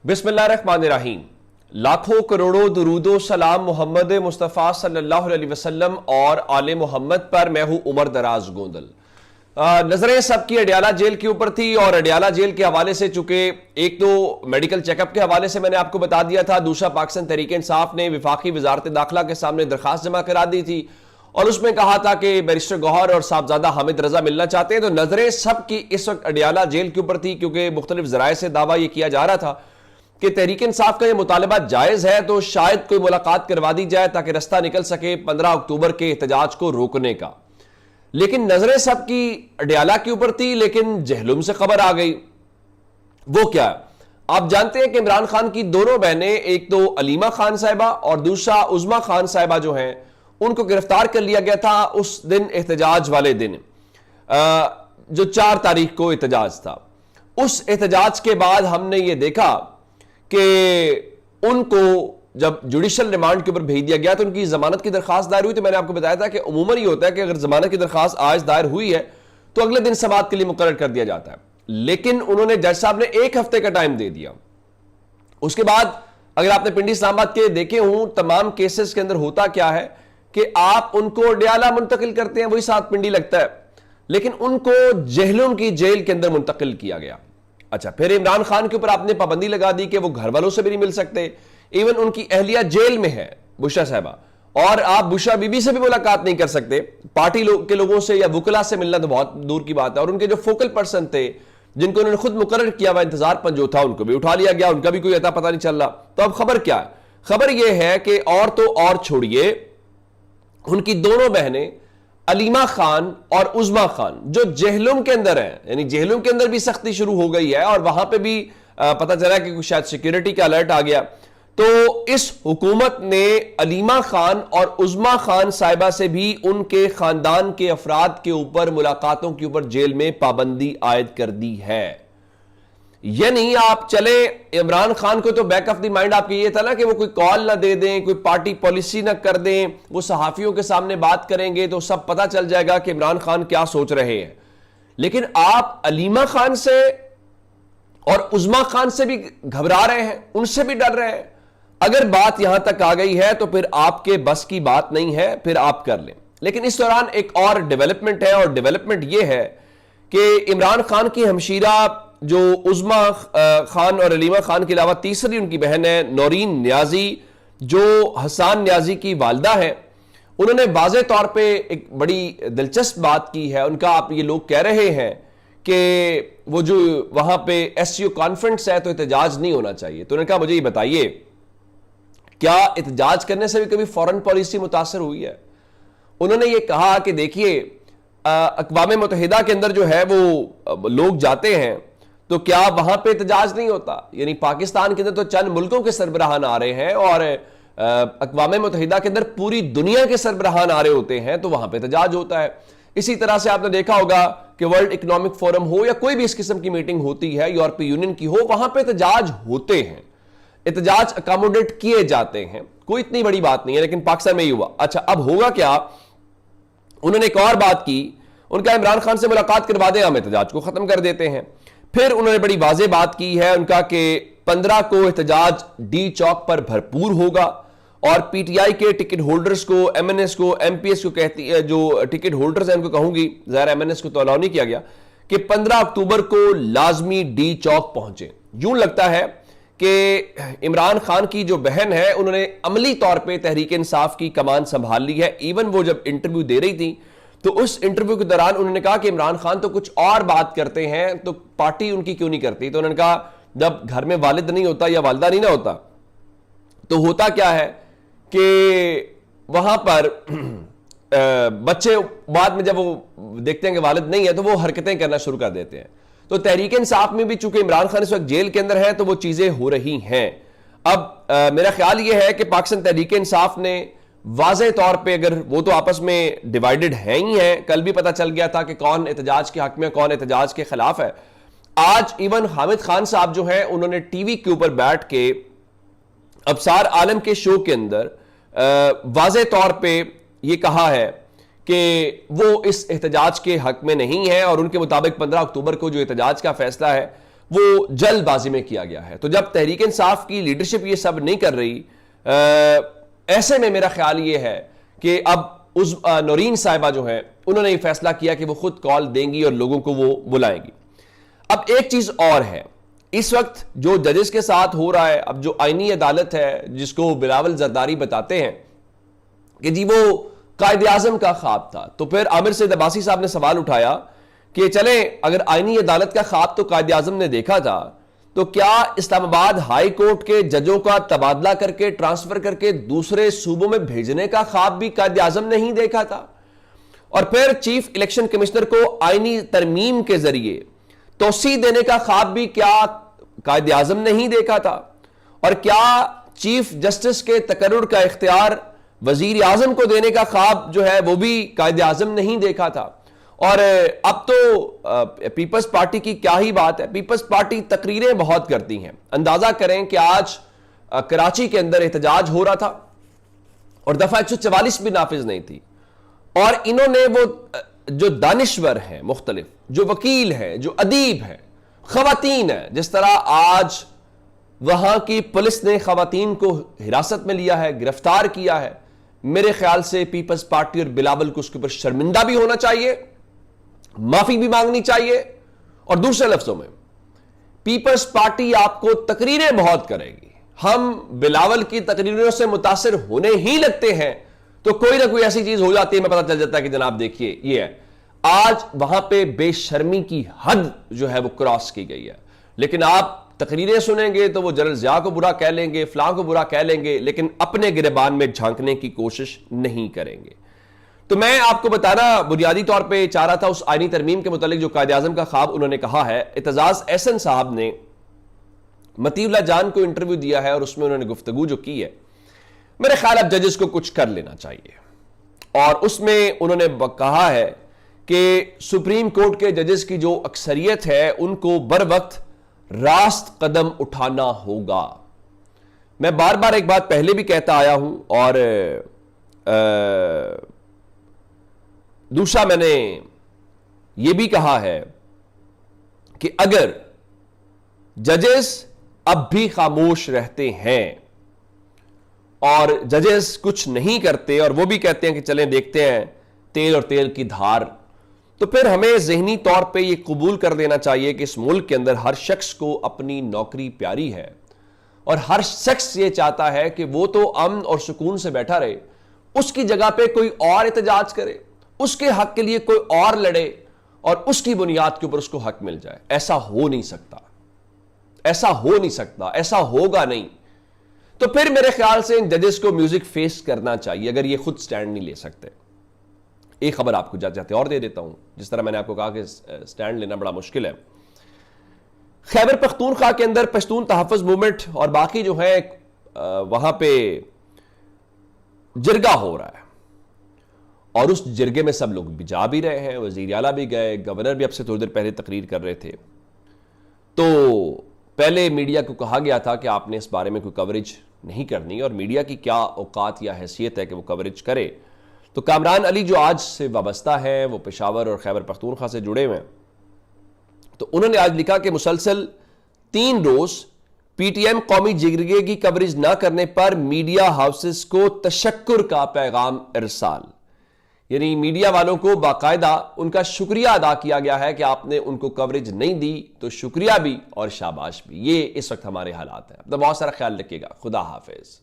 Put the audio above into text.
बिस्मिल्लाहिर्रहमानिर्रहीम। लाखों करोड़ों दुरूदो सलाम मोहम्मद मुस्तफ़ा सल्लल्लाहु अलैहि वसल्लम और आले मोहम्मद पर। मैं हूं उमर दराज गोंदल। नजरें सबकी अडियाला जेल के ऊपर थी और अडियाला जेल के हवाले से, चूंकि एक तो मेडिकल चेकअप के हवाले से मैंने आपको बता दिया था, दूसरा पाकिस्तान तहरीक इंसाफ ने विफाकी वजारत दाखिला के सामने दरखास्त जमा करा दी थी और उसमें कहा था कि बैरिस्टर गौहर और साहबजादा हामिद रजा मिलना चाहते हैं। तो नजरें सबकी इस वक्त अडियाला जेल के ऊपर थी, क्योंकि मुख्तलिफ जराए से दावा यह किया जा रहा था कि तहरीक इंसाफ का यह मुतालबा जायज है, तो शायद कोई मुलाकात करवा दी जाए ताकि रास्ता निकल सके 15 अक्टूबर के एहतजाज को रोकने का। लेकिन नजरें सबकी अडियाला के ऊपर थी, लेकिन जहलुम से खबर आ गई। वो क्या? आप जानते हैं कि इमरान खान की दोनों बहनें, एक तो अलीमा खान साहिबा और दूसरा उज़मा खान साहिबा जो हैं, उनको गिरफ्तार कर लिया गया था उस दिन, एहतजाज वाले दिन, जो 4 तारीख को एहतजाज था। उस एहतजाज के बाद हमने ये देखा कि उनको जब जुडिशल रिमांड के ऊपर भेज दिया गया तो उनकी जमानत की दरखास्त दायर हुई। तो मैंने आपको बताया था कि उमूमन ये होता है कि अगर जमानत की दरखास्त आज दायर हुई है तो अगले दिन समाअत के लिए मुकर्रर कर दिया जाता है, लेकिन उन्होंने, जज साहब ने 1 हफ्ते का टाइम दे दिया। उसके बाद अगर आपने पिंडी इस्लामाबाद के देखे हूं, तमाम केसेस के अंदर होता क्या है कि आप उनको अडियाला मुंतकिल करते हैं, वही साथ पिंडी लगता है, लेकिन उनको जहलुम की जेल के अंदर मुंतकिल किया गया। अच्छा, फिर इमरान खान के ऊपर आपने पाबंदी लगा दी कि वो घर वालों से भी नहीं मिल सकते, इवन उनकी अहलिया जेल में है बुशरा साहबा, और आप बुशरा बीबी से भी मुलाकात नहीं कर सकते। पार्टी के लोगों से या वुकला से मिलना तो बहुत दूर की बात है। और उनके जो फोकल पर्सन थे, जिनको उन्होंने खुद मुकर्रर किया हुआ इंतजार पंजो था, उनको भी उठा लिया गया, उनका भी कोई अता पता नहीं चल रहा। तो अब खबर क्या है? खबर यह है कि और तो और छोड़िए, उनकी दोनों बहनें अलीमा खान और उज़मा खान जो जहलुम के अंदर है, यानी जहलुम के अंदर भी सख्ती शुरू हो गई है और वहां पे भी पता चला कि शायद सिक्योरिटी का अलर्ट आ गया। तो इस हुकूमत ने अलीमा खान और उज़मा खान साहिबा से भी उनके खानदान के अफराद के ऊपर मुलाकातों के ऊपर जेल में पाबंदी आयद कर दी है। यानी आप चले, इमरान खान को तो बैक ऑफ द माइंड आपके ये था ना कि वो कोई कॉल ना दे दें, कोई पार्टी पॉलिसी ना कर दें, वो सहाफियों के सामने बात करेंगे तो सब पता चल जाएगा कि इमरान खान क्या सोच रहे हैं। लेकिन आप अलीमा खान से और उज़मा खान से भी घबरा रहे हैं, उनसे भी डर रहे हैं। अगर बात यहां तक आ गई है तो फिर आपके बस की बात नहीं है, फिर आप कर लें। लेकिन इस दौरान एक और डेवलपमेंट है, और डेवलपमेंट यह है कि इमरान खान की हमशीरा जो उज़मा खान और अलीमा खान के अलावा तीसरी उनकी बहन है नौरीन न्याजी, जो हसन न्याजी की वालदा है, उन्होंने वाज़े तौर पे एक बड़ी दिलचस्प बात की है। उनका, आप ये लोग कह रहे हैं कि वो जो वहां पे SCO कॉन्फ्रेंस है तो एहतजाज नहीं होना चाहिए। तो उन्होंने कहा, मुझे ये बताइए, क्या एहतजाज करने से भी कभी फॉरेन पॉलिसी मुतासर हुई है? उन्होंने ये कहा कि देखिए, अक़वाम मुत्तहिदा के अंदर जो है वो लोग जाते हैं तो क्या वहां पे एहतजाज नहीं होता? यानी पाकिस्तान के अंदर तो चंद मुल्कों के सरबराहान आ रहे हैं और अक़वाम मुत्तहिदा के अंदर पूरी दुनिया के सरबराहान आ रहे होते हैं, तो वहां पे एहतजाज होता है। इसी तरह से आपने देखा होगा कि वर्ल्ड इकोनॉमिक फोरम हो या कोई भी इस किस्म की मीटिंग होती है, यूरोपीय यूनियन की हो, वहां पे एहतजाज होते हैं, एहतजाज अकोमोडेट किए जाते हैं, कोई इतनी बड़ी बात नहीं है। लेकिन पाकिस्तान में ही हुआ। अच्छा, अब होगा क्या? उन्होंने एक और बात की, उनका इमरान खान से मुलाकात करवा दें, हम एहतजाज को खत्म कर देते हैं। फिर उन्होंने बड़ी वाज़ेह बात की है उनका कि 15 को एहतजाज डी चौक पर भरपूर होगा और PTI के टिकट होल्डर्स को, MNS को, MPS को कहती है, जो टिकट होल्डर्स हैं उनको कहूंगी, ज़ाहिर MNS को तो अलाउ नहीं किया गया, कि 15 अक्टूबर को लाजमी डी चौक पहुंचे। यूं लगता है कि इमरान खान की जो बहन है, उन्होंने अमली तौर पर तहरीक इंसाफ की कमान संभाल ली है। इवन वो जब इंटरव्यू दे रही थी तो उस इंटरव्यू के दौरान उन्होंने कहा कि इमरान खान तो कुछ और बात करते हैं, तो पार्टी उनकी क्यों नहीं करती? तो उन्होंने कहा, जब घर में वालिद नहीं होता या वालदा नहीं ना होता, तो होता क्या है कि वहां पर बच्चे बाद में जब वो देखते हैं कि वालिद नहीं है तो वो हरकतें करना शुरू कर देते हैं। तो तहरीक इंसाफ में भी चूंकि इमरान खान इस वक्त जेल के अंदर है तो वो चीजें हो रही हैं। अब मेरा ख्याल यह है कि पाकिस्तान तहरीक इंसाफ ने वाज़े तौर पे, अगर वो तो आपस में डिवाइडेड है ही है, कल भी पता चल गया था कि कौन एहतजाज के हक में, कौन एहतजाज के खिलाफ है। आज इवन हामिद खान साहब जो हैं, उन्होंने टीवी के ऊपर बैठ के अबसार आलम के शो के अंदर वाज़े तौर पे ये कहा है कि वो इस एहतजाज के हक में नहीं है और उनके मुताबिक 15 अक्टूबर को जो एहतजाज का फैसला है वो जल्दबाजी में किया गया है। तो जब तहरीक इंसाफ की लीडरशिप ये सब नहीं कर रही, ऐसे में मेरा ख्याल ये है कि अब उस नौरीन साहिबा जो है उन्होंने ये फैसला किया कि वो खुद कॉल देंगी और लोगों को वो बुलाएंगी। अब एक चीज और है, इस वक्त जो जजेस के साथ हो रहा है, अब जो आईनी अदालत है जिसको बिलावल जरदारी बताते हैं कि जी वो कायदे आजम का ख्वाब था, तो फिर आमिर सईद अब्बासी साहब ने सवाल उठाया कि चले अगर आईनी अदालत का ख्वाब तो कायदे आजम ने देखा था, तो क्या इस्लामाबाद हाई कोर्ट के जजों का तबादला करके ट्रांसफर करके दूसरे सूबों में भेजने का ख्वाब भी कायदे आजम ने ही देखा था? और फिर चीफ इलेक्शन कमिश्नर को आईनी तरमीम के जरिए तोसी देने का ख्वाब भी क्या कायदे आजम ने ही देखा था? और क्या चीफ जस्टिस के तकर्रुर का इख्तियार वजीर आजम को देने का ख्वाब जो है वो भी कायदे आजम ने ही देखा था? और अब तो पीपल्स पार्टी की क्या ही बात है, पीपल्स पार्टी तकरीरें बहुत करती हैं। अंदाजा करें कि आज कराची के अंदर एहतजाज हो रहा था और दफा 144 भी नाफिज नहीं थी, और इन्होंने वो जो दानिश्वर हैं मुख्तलिफ, जो वकील हैं, जो अदीब हैं, खवातीन हैं, जिस तरह आज वहां की पुलिस ने खवातीन को हिरासत में लिया है, गिरफ्तार किया है, मेरे ख्याल से पीपल्स पार्टी और बिलावल को उसके ऊपर शर्मिंदा भी होना चाहिए, माफी भी मांगनी चाहिए। और दूसरे लफ्जों में पीपल्स पार्टी आपको तकरीरें बहुत करेगी, हम बिलावल की तकरीरों से मुतासिर होने ही लगते हैं तो कोई ना कोई ऐसी चीज हो जाती है, मैं पता चल जाता है कि जनाब देखिए ये है। आज वहां पे बेशर्मी की हद जो है वो क्रॉस की गई है, लेकिन आप तकरीरें सुनेंगे तो वो जनरल ज़िया को बुरा कह लेंगे, फलां को बुरा कह लेंगे, लेकिन अपने गिरबान में झांकने की कोशिश नहीं करेंगे। तो मैं आपको बताना बुनियादी तौर पे चाह रहा था उस आईनी तरमीम के मुतालिक जो कायदे आजम का ख्वाब उन्होंने कहा है। एतजाज एहसन साहब ने मतीउल्लाह जान को इंटरव्यू दिया है और उसमें उन्होंने गुफ्तगू जो की है, मेरे ख्याल अब जजेस को कुछ कर लेना चाहिए। और उसमें उन्होंने कहा है कि सुप्रीम कोर्ट के जजेस की जो अक्सरियत है उनको बर वक्त रास्त कदम उठाना होगा। मैं बार बार एक बात पहले भी कहता आया हूं, और दूसरा मैंने यह भी कहा है कि अगर जजेस अब भी खामोश रहते हैं और जजेस कुछ नहीं करते और वो भी कहते हैं कि चलें देखते हैं तेल और तेल की धार, तो फिर हमें ज़हनी तौर पे ये कबूल कर देना चाहिए कि इस मुल्क के अंदर हर शख्स को अपनी नौकरी प्यारी है और हर शख्स ये चाहता है कि वो तो अमन और सुकून से बैठा रहे, उसकी जगह पे कोई और एहतजाज करे, उसके हक के लिए कोई और लड़े और उसकी बुनियाद के ऊपर उसको हक मिल जाए। ऐसा हो नहीं सकता, ऐसा हो नहीं सकता, ऐसा होगा नहीं। तो फिर मेरे ख्याल से इन जजेस को म्यूजिक फेस करना चाहिए अगर ये खुद स्टैंड नहीं ले सकते। एक खबर आपको जाते और दे देता हूं, जिस तरह मैंने आपको कहा कि स्टैंड लेना बड़ा मुश्किल है। खैबर पख्तूनख्वा के अंदर पश्तून तहफ़्फ़ुज़ मूवमेंट और बाकी जो है वहां पे जिरगा हो रहा है और उस जिरगे में सब लोग भी जा भी रहे हैं, वज़ीर आला भी गए, गवर्नर भी अब से थोड़ी देर पहले तकरीर कर रहे थे। तो पहले मीडिया को कहा गया था कि आपने इस बारे में कोई कवरेज नहीं करनी, और मीडिया की क्या औकात या हैसियत है कि वो कवरेज करे। तो कामरान अली जो आज से वाबस्ता है, वो पेशावर और खैबर पख्तूनख्वा से जुड़े हुए हैं, तो उन्होंने आज लिखा कि मुसलसल 3 रोज पीटीएम कौमी जिरगे की कवरेज ना करने पर मीडिया हाउसेस को तशक्कुर का पैगाम इरसाल। यानी मीडिया वालों को बाकायदा उनका शुक्रिया अदा किया गया है कि आपने उनको कवरेज नहीं दी, तो शुक्रिया भी और शाबाश भी। ये इस वक्त हमारे हालात हैं। अब तो बहुत सारा ख्याल रखिएगा। खुदा हाफिज।